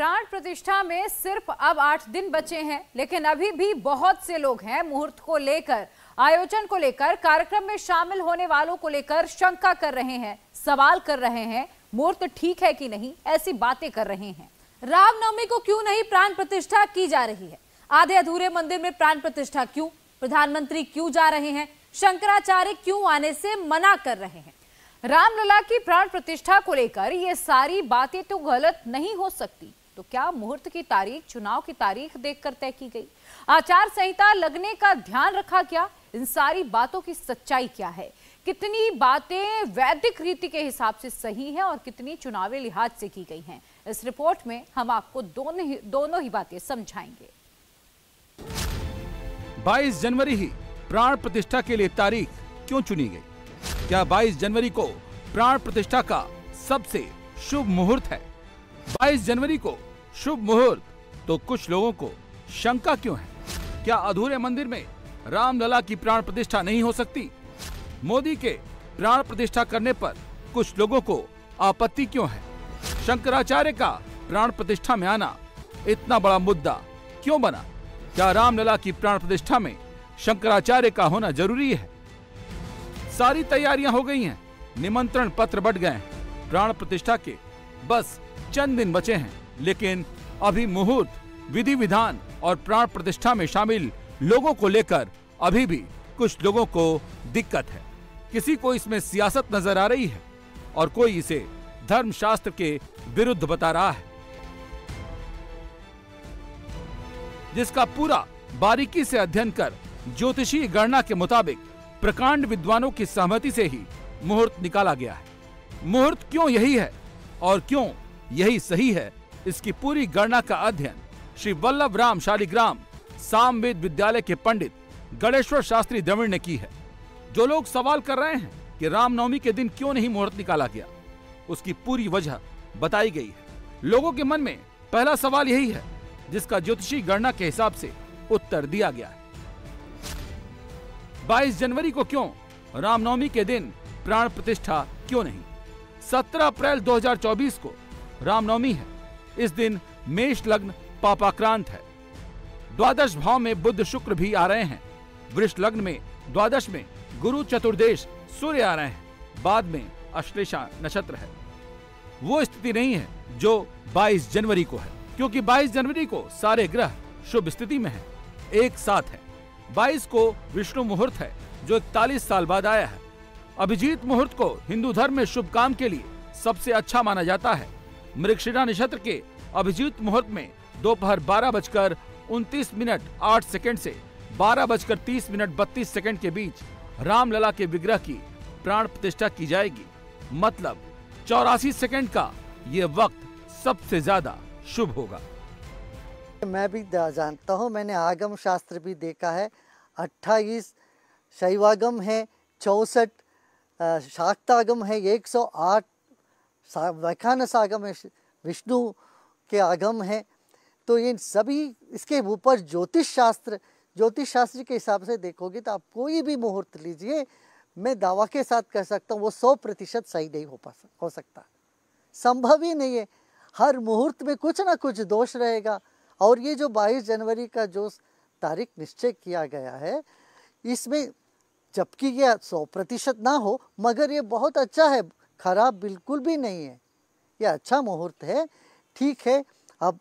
प्राण प्रतिष्ठा में सिर्फ अब 8 दिन बचे हैं, लेकिन अभी भी बहुत से लोग हैं मुहूर्त को लेकर, आयोजन को लेकर, कार्यक्रम में शामिल होने वालों को लेकर शंका कर रहे हैं, सवाल कर रहे हैं, मुहूर्त ठीक है कि नहीं, ऐसी बातें कर रहे हैं। रामनवमी को क्यों नहीं प्राण प्रतिष्ठा की जा रही है? आधे अधूरे मंदिर में प्राण प्रतिष्ठा क्यों? प्रधानमंत्री क्यों जा रहे हैं? शंकराचार्य क्यों आने से मना कर रहे हैं? रामलला की प्राण प्रतिष्ठा को लेकर ये सारी बातें तो गलत नहीं हो सकती, तो क्या मुहूर्त की तारीख चुनाव की तारीख देखकर तय की गई? आचार संहिता लगने का ध्यान रखा गया? इन सारी बातों की सच्चाई क्या है? कितनी बातें वैदिक रीति के हिसाब से सही हैं और कितनी चुनावी लिहाज से की गई हैं? इस रिपोर्ट में हम आपको दोनों ही बातें समझाएंगे। 22 जनवरी ही प्राण प्रतिष्ठा के लिए तारीख क्यों चुनी गई? क्या 22 जनवरी को प्राण प्रतिष्ठा का सबसे शुभ मुहूर्त है? 22 जनवरी को शुभ मुहूर्त, तो कुछ लोगों को शंका क्यों है? क्या अधूरे मंदिर में रामलला की प्राण प्रतिष्ठा नहीं हो सकती? मोदी के प्राण प्रतिष्ठा करने पर कुछ लोगों को आपत्ति क्यों है? शंकराचार्य का प्राण प्रतिष्ठा में आना इतना बड़ा मुद्दा क्यों बना? क्या रामलला की प्राण प्रतिष्ठा में शंकराचार्य का होना जरूरी है? सारी तैयारियां हो गई हैं, निमंत्रण पत्र बट गए हैं, प्राण प्रतिष्ठा के बस चंद दिन बचे हैं, लेकिन अभी मुहूर्त, विधि विधान और प्राण प्रतिष्ठा में शामिल लोगों को लेकर अभी भी कुछ लोगों को दिक्कत है। किसी को इसमें सियासत नजर आ रही है और कोई इसे धर्मशास्त्र के विरुद्ध बता रहा है, जिसका पूरा बारीकी से अध्ययन कर ज्योतिषीय गणना के मुताबिक प्रकांड विद्वानों की सहमति से ही मुहूर्त निकाला गया है। मुहूर्त क्यों यही है और क्यों यही सही है, इसकी पूरी गणना का अध्ययन श्री वल्लभ राम शालिग्राम सामवेद विद्यालय के पंडित गणेश्वर शास्त्री द्रविड़ ने की है। जो लोग सवाल कर रहे हैं कि रामनवमी के दिन क्यों नहीं मुहूर्त निकाला गया, उसकी पूरी वजह बताई गई है। लोगों के मन में पहला सवाल यही है, जिसका ज्योतिषी गणना के हिसाब से उत्तर दिया गया है। 22 जनवरी को क्यों रामनवमी के दिन प्राण प्रतिष्ठा क्यों नहीं? 17 अप्रैल 2024 को रामनवमी है। इस दिन मेष लग्न पापाक्रांत है। द्वादश भाव में बुध शुक्र भी आ रहे हैं। वृष लग्न में द्वादश में गुरु चतुर्देश सूर्य आ रहे हैं। बाद में अश्लेषा नक्षत्र है। वो स्थिति नहीं है जो 22 जनवरी को है, क्योंकि 22 जनवरी को सारे ग्रह शुभ स्थिति में है, एक साथ है। 22 को विष्णु मुहूर्त है, जो 41 साल बाद आया है। अभिजीत मुहूर्त को हिंदू धर्म में शुभ काम के लिए सबसे अच्छा माना जाता है। मृगशिरा नक्षत्र के अभिजीत मुहूर्त में दोपहर 12:29 से 12:30 के बीच रामलला के विग्रह की प्राण प्रतिष्ठा की जाएगी। मतलब 84 सेकंड का ये वक्त सबसे ज्यादा शुभ होगा। मैं भी जानता हूँ, मैंने आगम शास्त्र भी देखा है। 28 शैवागम है, 64 शाक्तागम है, 108 वैखानस आगम है, विष्णु के आगम है। तो ये सभी, इसके ऊपर ज्योतिष शास्त्र के हिसाब से देखोगे तो आप कोई भी मुहूर्त लीजिए, मैं दावा के साथ कह सकता हूँ वो 100% सही नहीं हो सकता, संभव ही नहीं है। हर मुहूर्त में कुछ ना कुछ दोष रहेगा। और ये जो 22 जनवरी का जो तारीख निश्चय किया गया है, इसमें जबकि ये 100% ना हो, मगर ये बहुत अच्छा है, खराब बिल्कुल भी नहीं है, ये अच्छा मुहूर्त है। ठीक है, अब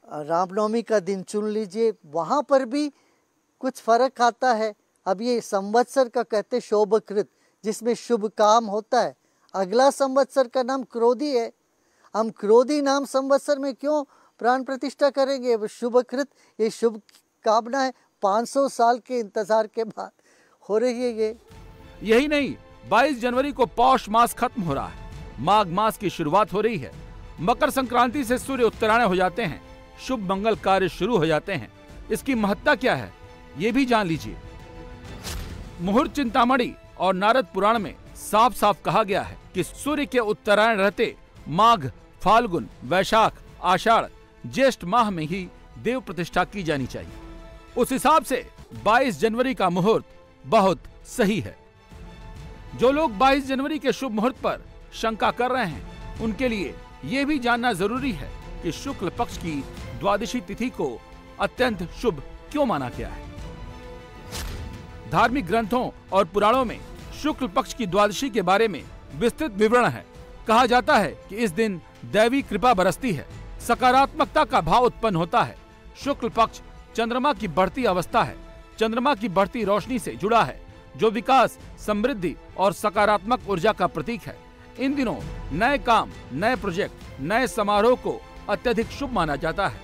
रामनवमी का दिन चुन लीजिए, वहाँ पर भी कुछ फर्क आता है। अब ये संवत्सर का कहते शोभकृत, जिसमें शुभ काम होता है। अगला संवत्सर का नाम क्रोधी है, हम क्रोधी नाम संवत्सर में क्यों प्राण प्रतिष्ठा करेंगे? वो शुभकृत, ये शुभ कामना है। 500 साल के इंतजार के बाद हो रही है ये। यही नहीं, 22 जनवरी को पौष मास खत्म हो रहा है, माघ मास की शुरुआत हो रही है। मकर संक्रांति से सूर्य उत्तरायण हो जाते हैं, शुभ मंगल कार्य शुरू हो जाते हैं। इसकी महत्ता क्या है, ये भी जान लीजिए। मुहूर्त चिंतामणि और नारद पुराण में साफ साफ कहा गया है कि सूर्य के उत्तरायण रहते माघ, फाल्गुन, वैशाख, आषाढ़, ज्येष्ठ माह में ही देव प्रतिष्ठा की जानी चाहिए। उस हिसाब से 22 जनवरी का मुहूर्त बहुत सही है। जो लोग 22 जनवरी के शुभ मुहूर्त पर शंका कर रहे हैं, उनके लिए ये भी जानना जरूरी है कि शुक्ल पक्ष की द्वादशी तिथि को अत्यंत शुभ क्यों माना गया है। धार्मिक ग्रंथों और पुराणों में शुक्ल पक्ष की द्वादशी के बारे में विस्तृत विवरण है। कहा जाता है कि इस दिन दैवी कृपा बरसती है, सकारात्मकता का भाव उत्पन्न होता है। शुक्ल पक्ष चंद्रमा की बढ़ती अवस्था है, चंद्रमा की बढ़ती रोशनी से जुड़ा है, जो विकास, समृद्धि और सकारात्मक ऊर्जा का प्रतीक है। इन दिनों नए काम, नए प्रोजेक्ट, नए समारोह को अत्यधिक शुभ माना जाता है।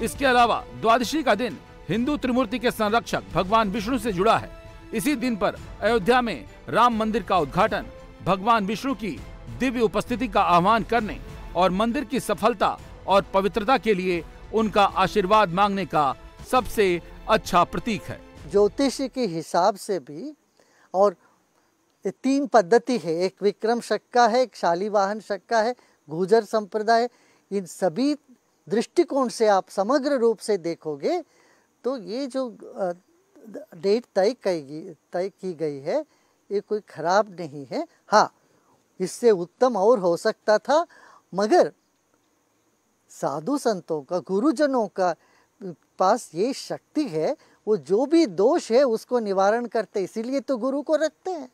इसके अलावा द्वादशी का दिन हिंदू त्रिमूर्ति के संरक्षक भगवान विष्णु से जुड़ा है। इसी दिन पर अयोध्या में राम मंदिर का उद्घाटन, भगवान विष्णु की दिव्य उपस्थिति का आह्वान करने और मंदिर की सफलता और पवित्रता के लिए उनका आशीर्वाद मांगने का सबसे अच्छा प्रतीक है। ज्योतिष के हिसाब से भी और 3 पद्धति है, एक विक्रम शक का है, एक शालिवाहन शक का है, गुर्जर संप्रदाय है। इन सभी दृष्टिकोण से आप समग्र रूप से देखोगे तो ये जो डेट तय की गई है ये कोई खराब नहीं है। हाँ, इससे उत्तम और हो सकता था, मगर साधु संतों का, गुरुजनों का पास ये शक्ति है, वो जो भी दोष है उसको निवारण करते, इसीलिए तो गुरु को रखते हैं।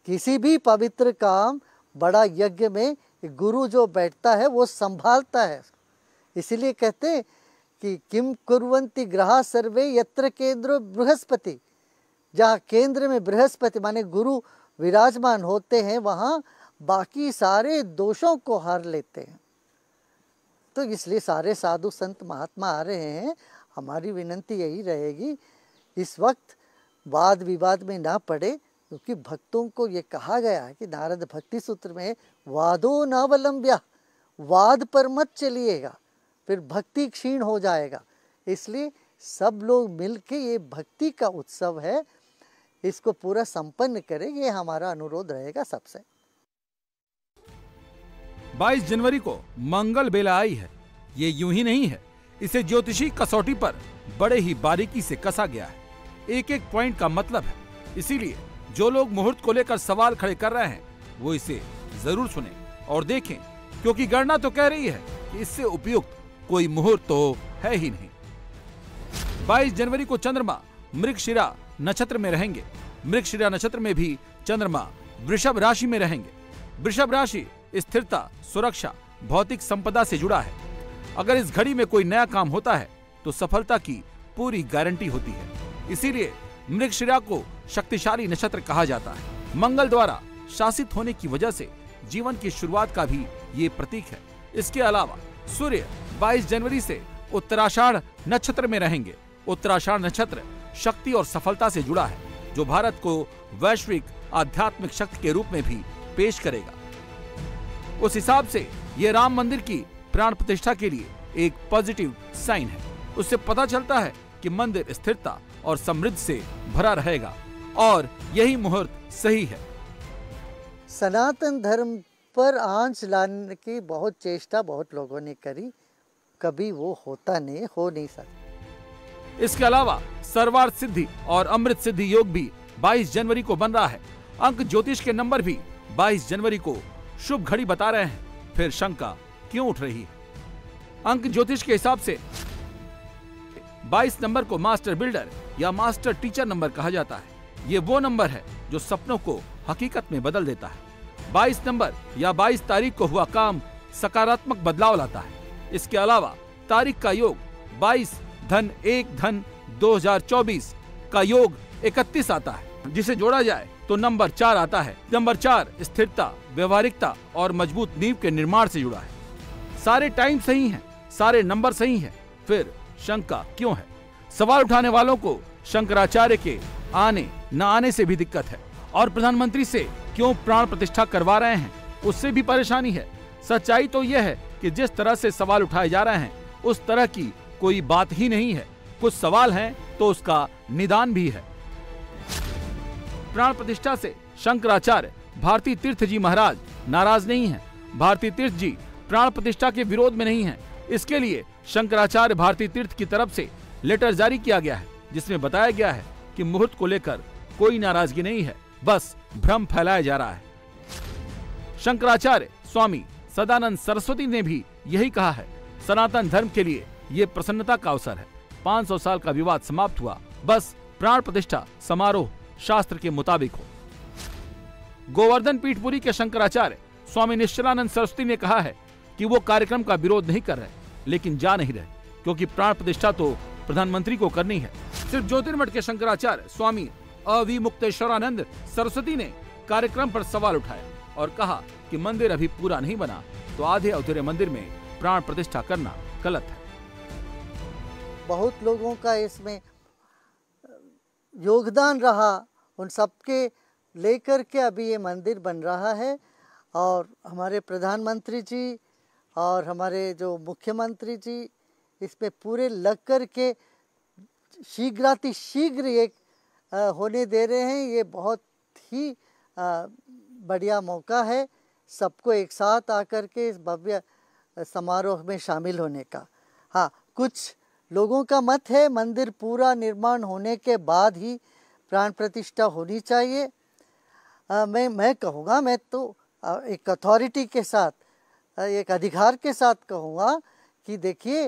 किसी भी पवित्र काम, बड़ा यज्ञ में गुरु जो बैठता है वो संभालता है। इसीलिए कहते हैं कि किम कुर्वन्ति ग्रहा सर्वे यत्र केंद्रो बृहस्पति, जहाँ केंद्र में बृहस्पति माने गुरु विराजमान होते हैं, वहाँ बाकी सारे दोषों को हर लेते हैं। तो इसलिए सारे साधु संत महात्मा आ रहे हैं। हमारी विनंती यही रहेगी, इस वक्त वाद विवाद में ना पड़े, क्योंकि भक्तों को ये कहा गया है कि नारद भक्ति सूत्र में वादो नावलंब्या, वाद पर मत चलिएगा, फिर भक्ति क्षीण हो जाएगा। इसलिए सब लोग मिलके ये भक्ति का उत्सव है, इसको पूरा संपन्न करें, ये हमारा अनुरोध रहेगा सबसे। 22 जनवरी को मंगल बेला आई है। ये यूं ही नहीं है, इसे ज्योतिषी कसौटी पर बड़े ही बारीकी से कसा गया है। एक एक पॉइंट का मतलब है। इसीलिए जो लोग मुहूर्त को लेकर सवाल खड़े कर रहे हैं वो इसे जरूर सुने और देखें, क्योंकि गणना तो कह रही है कि इससे उपयुक्त कोई मुहूर्त तो है ही नहीं। 22 जनवरी को चंद्रमा मृगशिरा नक्षत्र में रहेंगे। मृगशिरा नक्षत्र में भी चंद्रमा वृषभ राशि में रहेंगे। वृषभ राशि स्थिरता, सुरक्षा, भौतिक संपदा से जुड़ा है। अगर इस घड़ी में कोई नया काम होता है तो सफलता की पूरी गारंटी होती है। इसीलिए मृगशिरा को शक्तिशाली नक्षत्र कहा जाता है। मंगल द्वारा शासित होने की वजह से जीवन की शुरुआत का भी ये प्रतीक है। इसके अलावा सूर्य 22 जनवरी से उत्तराषाढ़ नक्षत्र में रहेंगे। उत्तराषाढ़ नक्षत्र शक्ति और सफलता से जुड़ा है, जो भारत को वैश्विक आध्यात्मिक शक्ति के रूप में भी पेश करेगा। उस हिसाब से ये राम मंदिर की प्राण प्रतिष्ठा के लिए एक पॉजिटिव साइन है। उससे पता चलता है कि मंदिर स्थिरता और समृद्धि से भरा रहेगा और यही मुहूर्त सही है। सनातन धर्म पर आंच लाने की बहुत चेष्टा बहुत लोगों ने करी, कभी वो हो नहीं सकता। इसके अलावा सर्वार्थ सिद्धि और अमृत सिद्धि योग भी 22 जनवरी को बन रहा है। अंक ज्योतिष के नंबर भी 22 जनवरी को शुभ घड़ी बता रहे हैं। फिर शंका क्यों उठ रही है? अंक ज्योतिष के हिसाब से 22 नंबर को मास्टर बिल्डर या मास्टर टीचर नंबर कहा जाता है। ये वो नंबर है जो सपनों को हकीकत में बदल देता है। 22 नंबर या 22 तारीख को हुआ काम सकारात्मक बदलाव लाता है। इसके अलावा तारीख का योग 22 धन 1 धन 2024 का योग 31 आता है, जिसे जोड़ा जाए तो नंबर 4 आता है। नंबर 4 स्थिरता, व्यवहारिकता और मजबूत नींव के निर्माण से जुड़ा है। सारे टाइम सही हैं, सारे नंबर सही हैं, फिर शंका क्यों है? सवाल उठाने वालों को शंकराचार्य के आने न आने से भी दिक्कत है और प्रधानमंत्री से क्यों प्राण प्रतिष्ठा करवा रहे हैं उससे भी परेशानी है। सच्चाई तो यह है कि जिस तरह से सवाल उठाए जा रहे हैं उस तरह की कोई बात ही नहीं है। कुछ सवाल हैं तो उसका निदान भी है। प्राण प्रतिष्ठा से शंकराचार्य भारती तीर्थ जी महाराज नाराज नहीं हैं। भारती तीर्थ जी प्राण प्रतिष्ठा के विरोध में नहीं हैं। इसके लिए शंकराचार्य भारती तीर्थ की तरफ से लेटर जारी किया गया है, जिसमें बताया गया है कि मुहूर्त को लेकर कोई नाराजगी नहीं है, बस भ्रम फैलाया जा रहा है। शंकराचार्य स्वामी सदानंद सरस्वती ने भी यही कहा है। सनातन धर्म के लिए ये प्रसन्नता का अवसर है। 500 साल का विवाद समाप्त हुआ, बस प्राण प्रतिष्ठा समारोह शास्त्र के मुताबिक हो। गोवर्धन पीठपुरी के शंकराचार्य स्वामी निश्चलानंद सरस्वती ने कहा है कि वो कार्यक्रम का विरोध नहीं कर रहे, लेकिन जा नहीं रहे, क्योंकि प्राण प्रतिष्ठा तो प्रधानमंत्री को करनी है। सिर्फ ज्योतिर्मठ के शंकराचार्य स्वामी अविमुक्तेश्वरानंद सरस्वती ने कार्यक्रम पर सवाल उठाए और कहा कि मंदिर अभी पूरा नहीं बना तो आधे अधूरे मंदिर में प्राण प्रतिष्ठा करना गलत है। बहुत लोगों का इसमें योगदान रहा, उन सबके लेकर के अभी ये मंदिर बन रहा है। और हमारे प्रधानमंत्री जी और हमारे जो मुख्यमंत्री जी इसमें पूरे लग कर के शीघ्र ये होने दे रहे हैं। ये बहुत ही बढ़िया मौका है सबको एक साथ आकर के इस भव्य समारोह में शामिल होने का। हाँ, कुछ लोगों का मत है मंदिर पूरा निर्माण होने के बाद ही प्राण प्रतिष्ठा होनी चाहिए। मैं कहूँगा, मैं तो एक अथॉरिटी के साथ, एक अधिकार के साथ कहूँगा कि देखिए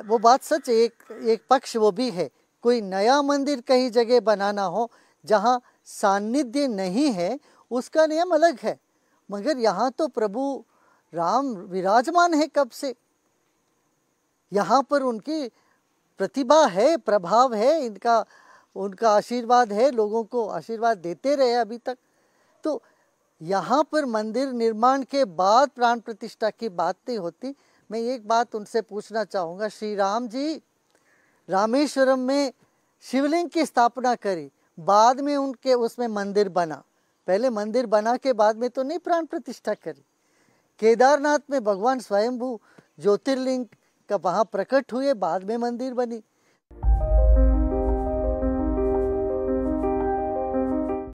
वो बात सच, एक पक्ष वो भी है। कोई नया मंदिर कहीं जगह बनाना हो जहाँ सान्निध्य नहीं है, उसका नियम अलग है, मगर यहाँ तो प्रभु राम विराजमान है कब से। यहाँ पर उनकी प्रतिभा है, प्रभाव है, उनका आशीर्वाद है, लोगों को आशीर्वाद देते रहे अभी तक। तो यहाँ पर मंदिर निर्माण के बाद प्राण प्रतिष्ठा की बात नहीं होती। मैं एक बात उनसे पूछना चाहूँगा, श्री राम जी रामेश्वरम में शिवलिंग की स्थापना करी, बाद में उनके उसमें मंदिर बना, पहले मंदिर बना के बाद में तो नहीं प्राण प्रतिष्ठा करी। केदारनाथ में भगवान स्वयंभू ज्योतिर्लिंग का वहाँ प्रकट हुए, बाद में मंदिर बनी।